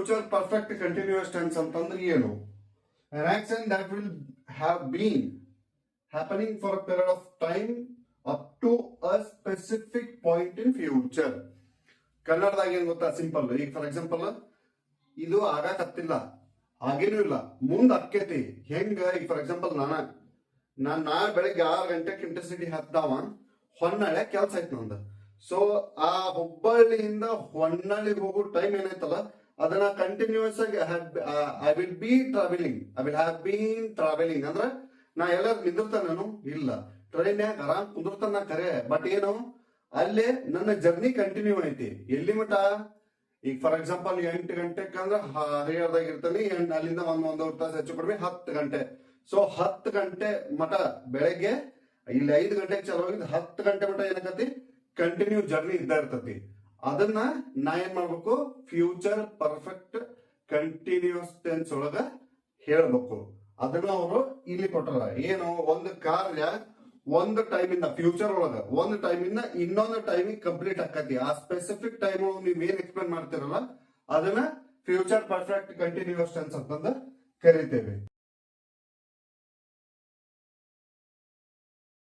Future perfect continuous tense ಅಂತಂದ್ರೆ ಏನು? An action that will have been happening for a period of time up to a specific point in future. ಕನ್ನಡದಾಗ ಏನ್ ಗೊತ್ತಾ? Simple. ಈಗ for example ಇದು ಆಗಾಕತ್ತಿಲ್ಲ, ಆಗೇನೂ ಇಲ್ಲ, ಮುಂದ್ ಅಕ್ಕೇತಿ. ಹೆಂಗ? ಈಗ ಫಾರ್ ಎಕ್ಸಾಂಪಲ್ ನಾಳೆ ಬೆಳಿಗ್ಗೆ 6 ಗಂಟೆಗೆ ಇಂಟರ್ಸಿಟಿ ಹತ್ತಾವ, ಹೊನ್ನಾಳೆ ಕೆಲ್ಸ ಐತ್ ನಂದು. ಸೊ ಆ ಹುಬ್ಬಳ್ಳಿಯಿಂದ ಹೊನ್ನಾಳಿಗೆ ಹೋಗೋ ಟೈಮ್ ಏನೈತಲ್ಲ, ಅದನ್ನ ಕಂಟಿನ್ಯೂಸ್ ಆಗಿ I will be travelling, I will have been travelling ಅಂದ್ರೆ ನಾ ಎಲ್ಲರೂ ನಿಂದಿರ್ತಾನೇನು? ಇಲ್ಲ, ಟ್ರೈನ್ಯಾಗ ಆರಾಮ್ ಕುಂದಿರ್ತಾನ ಕರೆ. ಬಟ್ ಏನು, ಅಲ್ಲೇ ನನ್ನ ಜರ್ನಿ ಕಂಟಿನ್ಯೂ ಐತಿ. ಎಲ್ಲಿ ಮಟ? ಈಗ ಫಾರ್ ಎಕ್ಸಾಂಪಲ್ 8 ಗಂಟೆಗೆ ಅಂದ್ರೆ ಹರಿಹರದಾಗ ಇರ್ತಾನೆ, ಅಲ್ಲಿಂದ ಒಂದೂವರೆ ತಾಸು ಹೆಚ್ಚು ಕಡಿಮೆ 10 ಗಂಟೆ. ಸೊ 10 ಗಂಟೆ ಮಟ ಬೆಳಗ್ಗೆ, ಇಲ್ಲಿ 5 ಗಂಟೆಗೆ ಚಾಲು ಆಗಿದ್ದು 10 ಗಂಟೆ ಮಟ ಏನಾಗತಿ? ಕಂಟಿನ್ಯೂ ಜರ್ನಿ ಇದ್ದ ಇರ್ತತಿ. ಅದನ್ನ ನಾ ಏನ್ ಮಾಡ್ಬೇಕು? ಫ್ಯೂಚರ್ ಪರ್ಫೆಕ್ಟ್ ಕಂಟಿನ್ಯೂಸ್ ಟೆನ್ಸ್ ಒಳಗ ಹೇಳ್ಬೇಕು. ಅದನ್ನ ಅವರು ಇಲ್ಲಿ ಕೊಟ್ಟಾರ. ಏನು? ಒಂದು ಕಾರ್ಯ ಒಂದು ಟೈಮಿಂದ ಫ್ಯೂಚರ್ ಒಳಗ ಒಂದು ಟೈಮಿಂದ ಇನ್ನೊಂದು ಟೈಮಿಗೆ ಕಂಪ್ಲೀಟ್ ಆಕತಿ. ಆ ಸ್ಪೆಸಿಫಿಕ್ ಟೈಮ್ ನೀವ್ ಏನ್ ಎಕ್ಸ್ಪ್ಲೇನ್ ಮಾಡ್ತಿರಲ್ಲ, ಅದನ್ನ ಫ್ಯೂಚರ್ ಪರ್ಫೆಕ್ಟ್ ಕಂಟಿನ್ಯೂಸ್ ಟೆನ್ಸ್ ಅಂತಂದ ಕರಿತೇವೆ.